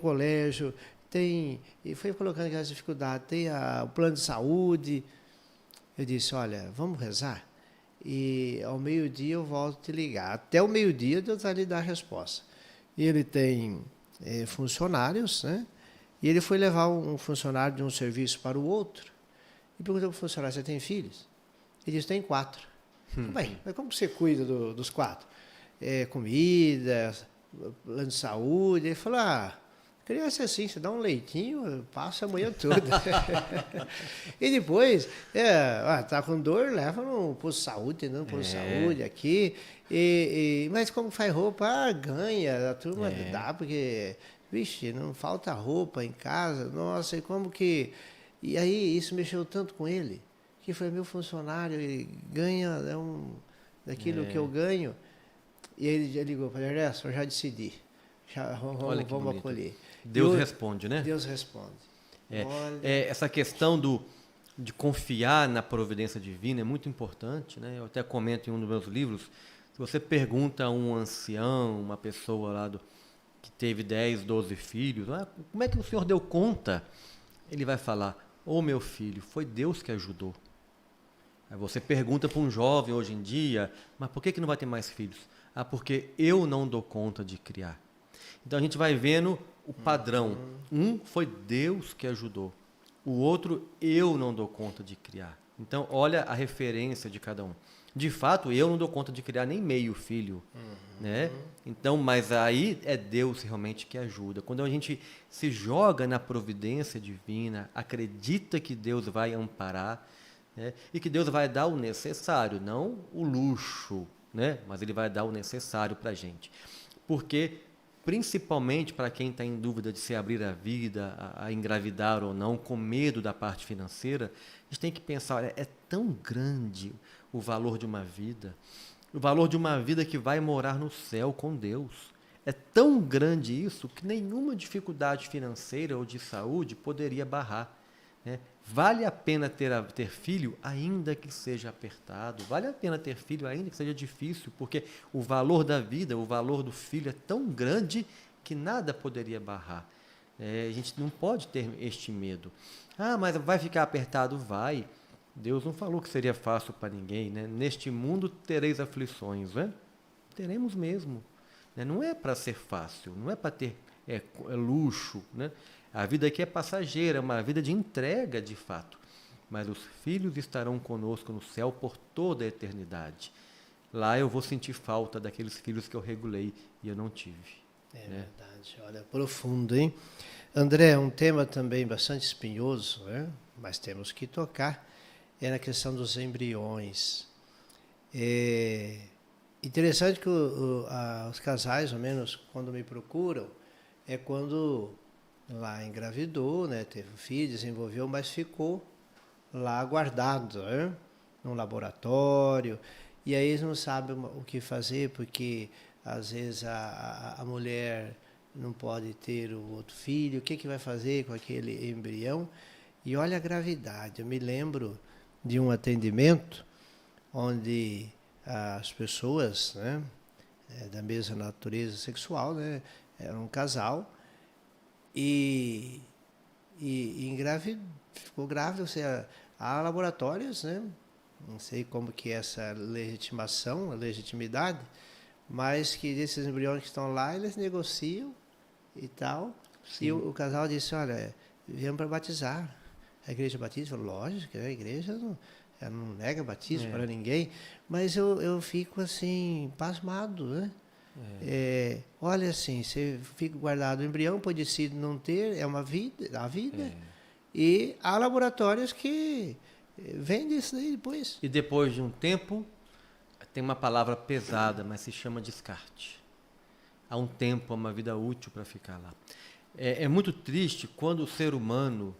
colégio, e foi colocando aquelas dificuldades, tem o plano de saúde. Eu disse, olha, vamos rezar? E ao meio-dia eu volto a te ligar. Até o meio-dia Deus vai lhe dar a resposta. E ele tem funcionários, né? E ele foi levar um funcionário de um serviço para o outro e perguntou para o funcionário, você tem filhos? Ele disse, tem 4. Bem, mas como você cuida dos 4? Comida, plano de saúde. Ele falou, criança assim, você dá um leitinho, passa a manhã toda. E depois, tá com dor, leva no posto de saúde, tentando posto de saúde aqui. Mas como faz roupa? Ganha, a turma dá, porque, vixe, não falta roupa em casa, nossa, e como que... E aí isso mexeu tanto com ele, que foi meu funcionário, ele ganha daquilo que eu ganho. E ele já ligou, Padre Ernesto, eu já decidi, vamos acolher. Deus responde, né? Deus responde. Essa questão de confiar na providência divina é muito importante, né? Eu até comento em um dos meus livros, se você pergunta a um ancião, uma pessoa lá que teve 10, 12 filhos, como é que o senhor deu conta? Ele vai falar, meu filho, foi Deus que ajudou. Aí você pergunta para um jovem hoje em dia, mas por que não vai ter mais filhos? Porque eu não dou conta de criar. Então a gente vai vendo o padrão. Um foi Deus que ajudou. O outro, eu não dou conta de criar. Então, olha a referência de cada um. De fato, eu não dou conta de criar nem meio filho. Né? Então, mas aí é Deus realmente que ajuda. Quando a gente se joga na providência divina, acredita que Deus vai amparar, né? E que Deus vai dar o necessário, não o luxo, né? Mas Ele vai dar o necessário para a gente. Porque principalmente para quem está em dúvida de se abrir a vida, a engravidar ou não, com medo da parte financeira, a gente tem que pensar, olha, é tão grande o valor de uma vida, o valor de uma vida que vai morar no céu com Deus. É tão grande isso que nenhuma dificuldade financeira ou de saúde poderia barrar, né? Vale a pena ter filho, ainda que seja apertado. Vale a pena ter filho, ainda que seja difícil, porque o valor da vida, o valor do filho é tão grande que nada poderia barrar. A gente não pode ter este medo. Mas vai ficar apertado? Vai. Deus não falou que seria fácil para ninguém, né? Neste mundo tereis aflições, né? Teremos mesmo. Né? Não é para ser fácil, não é para ter luxo, né? A vida aqui é passageira, é uma vida de entrega de fato. Mas os filhos estarão conosco no céu por toda a eternidade. Lá eu vou sentir falta daqueles filhos que eu regulei e eu não tive. Verdade, olha, profundo, hein? André, um tema também bastante espinhoso, né? Mas temos que tocar, na questão dos embriões. Interessante que os casais, ao menos, quando me procuram, é quando lá engravidou, né, teve um filho, desenvolveu, mas ficou lá guardado, né, num laboratório, e aí eles não sabem o que fazer, porque às vezes a mulher não pode ter o outro filho, o que vai fazer com aquele embrião? E olha a gravidade, eu me lembro de um atendimento onde as pessoas, né, da mesma natureza sexual, né, era um casal, e ficou grávida. Ou seja, há laboratórios, né? Não sei como que é essa legitimação, a legitimidade, mas que esses embriões que estão lá, eles negociam e tal. Sim. E o casal disse, olha, viemos para batizar. A igreja batiza? Falou, lógico, a igreja ela não nega batismo para ninguém, mas eu fico assim, pasmado, né? Olha assim, você fica guardado o embrião, pode decidir não ter, é uma vida, a vida, e há laboratórios que vendem isso aí depois. E depois de um tempo, tem uma palavra pesada, mas se chama descarte. Há um tempo, há uma vida útil para ficar lá. É muito triste quando o ser humano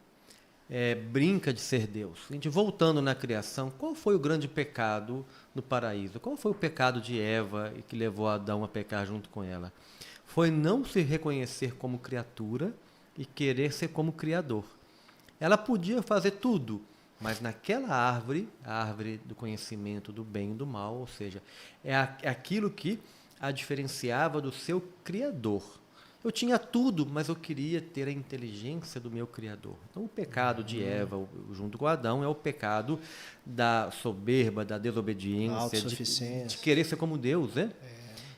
brinca de ser Deus. A gente voltando na criação, qual foi o grande pecado no paraíso? Qual foi o pecado de Eva e que levou Adão a pecar junto com ela? Foi não se reconhecer como criatura e querer ser como criador. Ela podia fazer tudo, mas naquela árvore, a árvore do conhecimento do bem e do mal, ou seja, é aquilo que a diferenciava do seu criador. Eu tinha tudo, mas eu queria ter a inteligência do meu Criador. Então, o pecado de Eva, junto com Adão, é o pecado da soberba, da desobediência, de querer ser como Deus, né?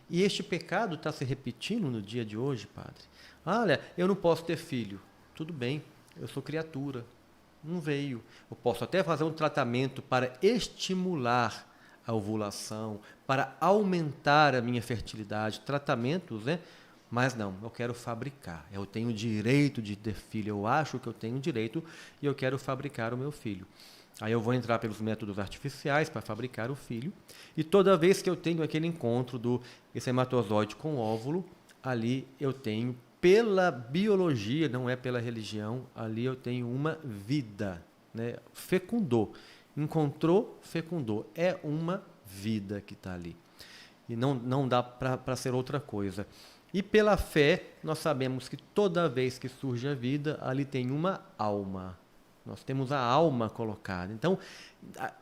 E este pecado está se repetindo no dia de hoje, padre. Olha, eu não posso ter filho. Tudo bem, eu sou criatura. Não veio. Eu posso até fazer um tratamento para estimular a ovulação, para aumentar a minha fertilidade. Tratamentos, né? Mas não, eu quero fabricar. Eu tenho o direito de ter filho. Eu acho que eu tenho direito e eu quero fabricar o meu filho. Aí eu vou entrar pelos métodos artificiais para fabricar o filho. E toda vez que eu tenho aquele encontro do espermatozoide com o óvulo, ali eu tenho, pela biologia, não é pela religião, ali eu tenho uma vida, né? Fecundou. Encontrou, fecundou. É uma vida que está ali. E não dá para ser outra coisa. E pela fé, nós sabemos que toda vez que surge a vida, ali tem uma alma. Nós temos a alma colocada. Então,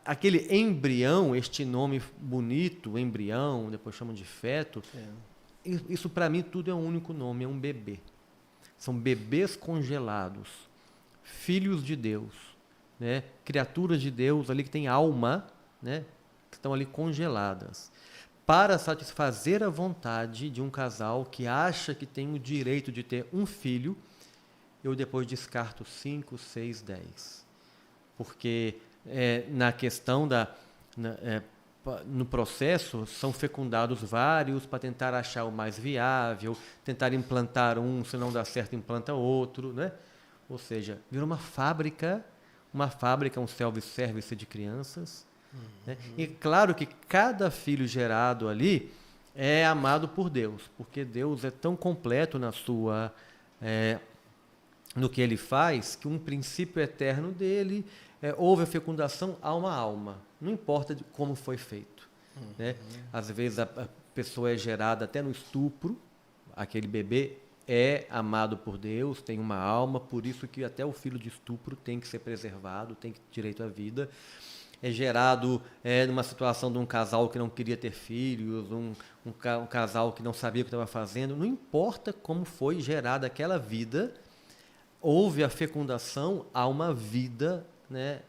aquele embrião, este nome bonito, embrião, depois chamam de feto, isso para mim tudo é um único nome, é um bebê. São bebês congelados, filhos de Deus, né? Criaturas de Deus ali que têm alma, né? Que estão ali congeladas, para satisfazer a vontade de um casal que acha que tem o direito de ter um filho. Eu depois descarto 5, 6, 10. Porque na questão no processo são fecundados vários para tentar achar o mais viável, tentar implantar um, se não dá certo, implanta outro, né? Ou seja, vira uma fábrica, um self-service de crianças. Né? E claro que cada filho gerado ali é amado por Deus, porque Deus é tão completo no que ele faz, que um princípio eterno dele, houve a fecundação alma a alma, não importa de como foi feito. Né? Às vezes a pessoa é gerada até no estupro, aquele bebê é amado por Deus, tem uma alma, por isso que até o filho de estupro tem que ser preservado, tem direito à vida. É gerado numa situação de um casal que não queria ter filhos, um casal que não sabia o que estava fazendo. Não importa como foi gerada aquela vida, houve a fecundação a uma vida, né,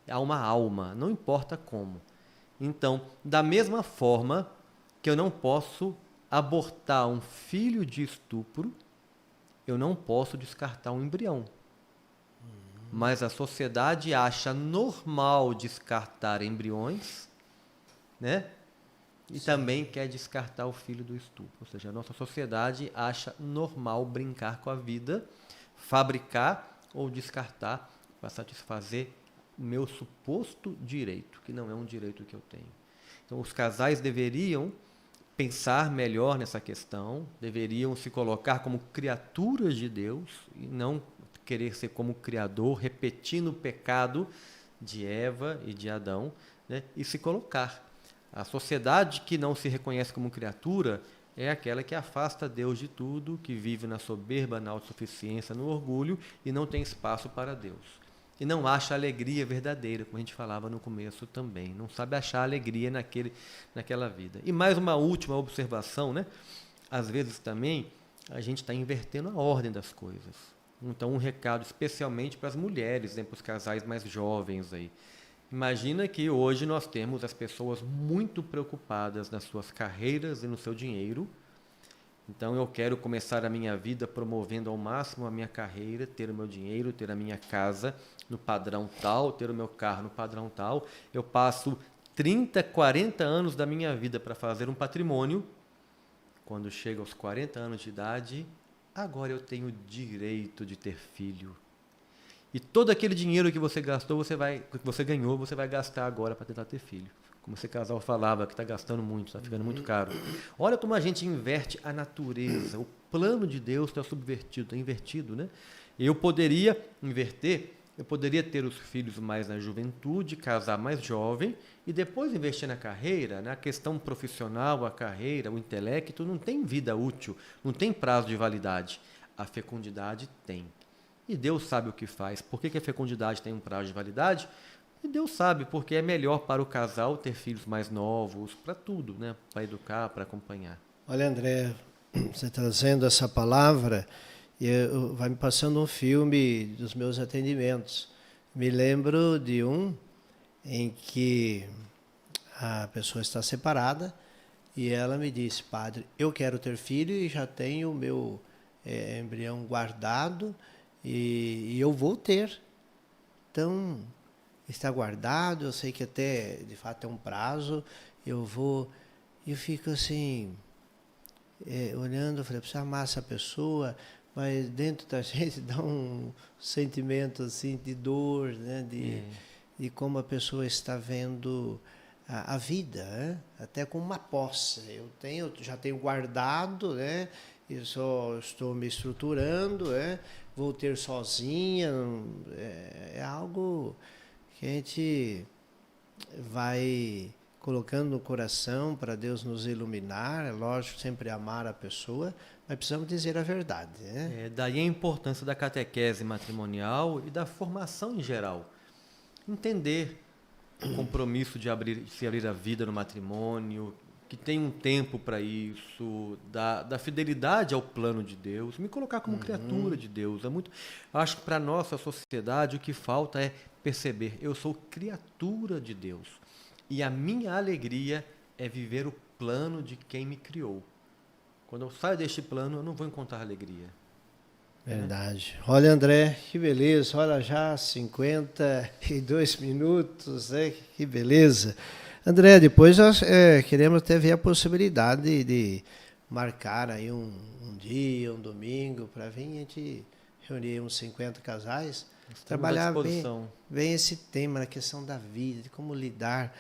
a uma alma, não importa como. Então, da mesma forma que eu não posso abortar um filho de estupro, eu não posso descartar um embrião. Mas a sociedade acha normal descartar embriões, né? E também quer descartar o filho do estupro. Ou seja, a nossa sociedade acha normal brincar com a vida, fabricar ou descartar para satisfazer o meu suposto direito, que não é um direito que eu tenho. Então, os casais deveriam pensar melhor nessa questão, deveriam se colocar como criaturas de Deus e não querer ser como criador, repetindo o pecado de Eva e de Adão, né? E se colocar. A sociedade que não se reconhece como criatura é aquela que afasta Deus de tudo, que vive na soberba, na autossuficiência, no orgulho e não tem espaço para Deus. E não acha alegria verdadeira, como a gente falava no começo também. Não sabe achar alegria naquela vida. E mais uma última observação, né? Às vezes também a gente está invertendo a ordem das coisas. Então, um recado especialmente para as mulheres, né, para os casais mais jovens aí. Imagina que hoje nós temos as pessoas muito preocupadas nas suas carreiras e no seu dinheiro. Então eu quero começar a minha vida promovendo ao máximo a minha carreira, ter o meu dinheiro, ter a minha casa no padrão tal, ter o meu carro no padrão tal. Eu passo 30, 40 anos da minha vida para fazer um patrimônio. Quando chego aos 40 anos de idade, agora eu tenho o direito de ter filho. E todo aquele dinheiro que você gastou, que você ganhou, você vai gastar agora para tentar ter filho. Como esse casal falava, que está gastando muito, está ficando muito caro. Olha como a gente inverte a natureza. O plano de Deus está subvertido, está invertido, né? Eu poderia inverter, eu poderia ter os filhos mais na juventude, casar mais jovem e depois investir na carreira, na questão profissional, a carreira, o intelecto, não tem vida útil, não tem prazo de validade. A fecundidade tem. E Deus sabe o que faz. Por que a fecundidade tem um prazo de validade? E Deus sabe, porque é melhor para o casal ter filhos mais novos, para tudo, né? Para educar, para acompanhar. Olha, André, você trazendo essa palavra, vai me passando um filme dos meus atendimentos. Me lembro de um em que a pessoa está separada e ela me disse: padre, eu quero ter filho e já tenho o meu embrião guardado e eu vou ter. Então, está guardado, eu sei que até, de fato, é um prazo, eu fico assim, olhando, eu falei, preciso amar essa pessoa, mas dentro da gente dá um sentimento assim de dor, né? De como a pessoa está vendo a vida, né? Até como uma posse. Eu já tenho guardado, né? Eu só estou me estruturando, né? Vou ter sozinha, é algo que a gente vai colocando no coração para Deus nos iluminar. É lógico, sempre amar a pessoa, mas precisamos dizer a verdade, né? Daí a importância da catequese matrimonial e da formação em geral. Entender o compromisso de se abrir a vida no matrimônio, que tem um tempo para isso, da fidelidade ao plano de Deus, me colocar como criatura de Deus. Acho que para a nossa sociedade o que falta é perceber, eu sou criatura de Deus e a minha alegria é viver o plano de quem me criou. Quando eu saio deste plano, eu não vou encontrar alegria. Verdade. Né? Olha, André, que beleza. Olha, já 52 minutos, né? Que beleza. André, depois nós queremos até ver a possibilidade de marcar aí um dia, um domingo, para vir a gente reunir uns 50 casais, trabalhar bem esse tema, a questão da vida, de como lidar.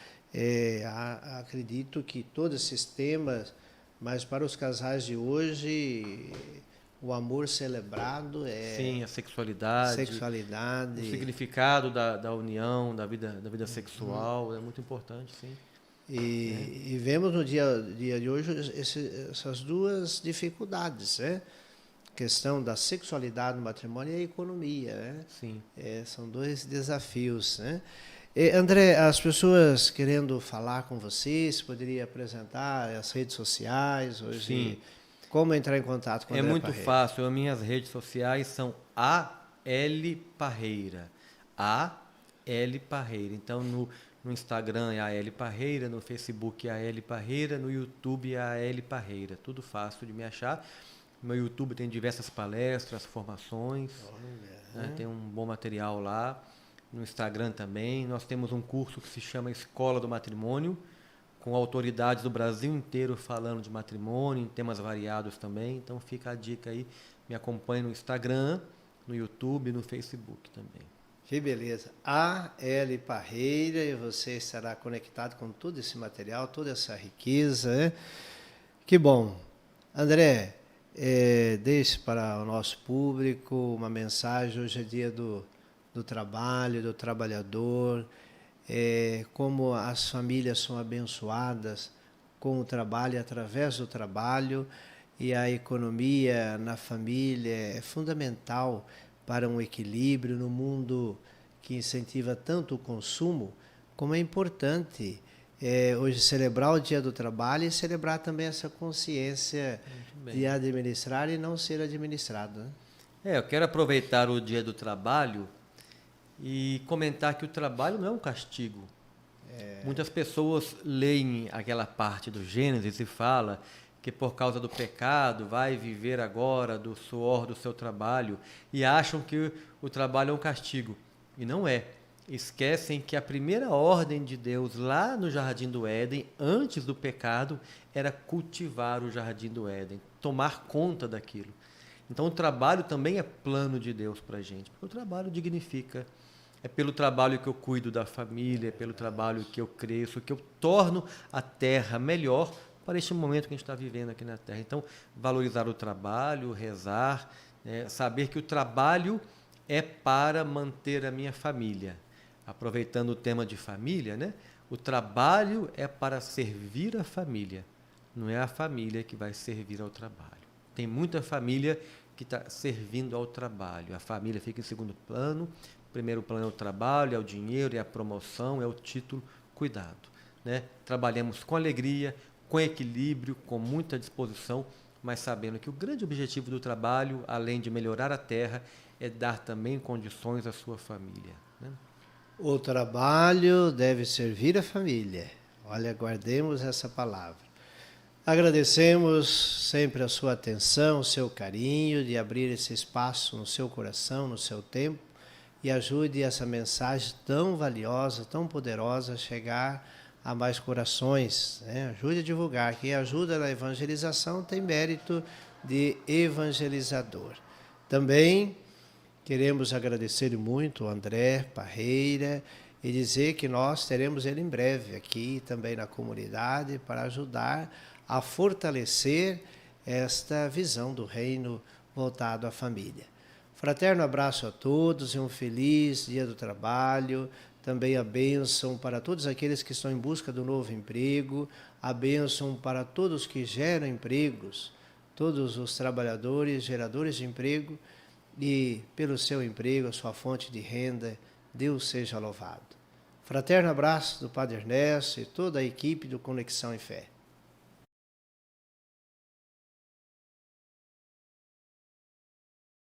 Acredito que todos esses temas, mas para os casais de hoje, o amor celebrado Sim, a sexualidade, o significado da união, da vida sexual, é muito importante, sim. E vemos no dia de hoje essas duas dificuldades, né? A questão da sexualidade no matrimônio e a economia, né? Sim. São dois desafios, né? André, as pessoas querendo falar com vocês, poderia apresentar as redes sociais hoje? Sim. Como entrar em contato com o André Parreira? É muito Parreira? fácil. As minhas redes sociais são A.L. Parreira. A.L. Parreira. Então, no Instagram é A.L. Parreira, no Facebook é A.L. Parreira, no YouTube é A.L. Parreira. Tudo fácil de me achar. No meu YouTube tem diversas palestras, formações. Né? Tem um bom material lá. No Instagram também. Nós temos um curso que se chama Escola do Matrimônio, com autoridades do Brasil inteiro falando de matrimônio, em temas variados também. Então fica a dica aí, me acompanhe no Instagram, no YouTube, no Facebook também. Que beleza. A.L. Parreira, e você estará conectado com todo esse material, toda essa riqueza, né? Que bom. André, deixe para o nosso público uma mensagem. Hoje é dia do trabalho, do trabalhador, como as famílias são abençoadas com o trabalho e através do trabalho, e a economia na família é fundamental para um equilíbrio no mundo que incentiva tanto o consumo, como é importante hoje celebrar o Dia do Trabalho e celebrar também essa consciência de administrar e não ser administrado, né? Eu quero aproveitar o Dia do Trabalho e comentar que o trabalho não é um castigo. Muitas pessoas leem aquela parte do Gênesis e fala que por causa do pecado vai viver agora do suor do seu trabalho e acham que o trabalho é um castigo. E não é. Esquecem que a primeira ordem de Deus lá no Jardim do Éden, antes do pecado, era cultivar o Jardim do Éden, tomar conta daquilo. Então o trabalho também é plano de Deus para a gente, porque o trabalho dignifica. É pelo trabalho que eu cuido da família, é pelo trabalho que eu cresço, que eu torno a terra melhor para este momento que a gente está vivendo aqui na terra. Então, valorizar o trabalho, rezar, saber que o trabalho é para manter a minha família. Aproveitando o tema de família, né? O trabalho é para servir a família, não é a família que vai servir ao trabalho. Tem muita família que está servindo ao trabalho. A família fica em segundo plano. Primeiro plano é o trabalho, é o dinheiro, é a promoção, é o título. Cuidado, né? Trabalhemos com alegria, com equilíbrio, com muita disposição, mas sabendo que o grande objetivo do trabalho, além de melhorar a terra, é dar também condições à sua família, né? O trabalho deve servir a família. Olha, guardemos essa palavra. Agradecemos sempre a sua atenção, o seu carinho de abrir esse espaço no seu coração, no seu tempo, e ajude essa mensagem tão valiosa, tão poderosa a chegar a mais corações, né? Ajude a divulgar. Quem ajuda na evangelização tem mérito de evangelizador. Também queremos agradecer muito ao André Parreira e dizer que nós teremos ele em breve aqui também na comunidade para ajudar a fortalecer esta visão do reino voltado à família. Fraterno abraço a todos e um feliz Dia do Trabalho. Também a bênção para todos aqueles que estão em busca do novo emprego, a bênção para todos que geram empregos, todos os trabalhadores, geradores de emprego, e pelo seu emprego, a sua fonte de renda, Deus seja louvado. Fraterno abraço do Padre Ernesto e toda a equipe do Conexão em Fé.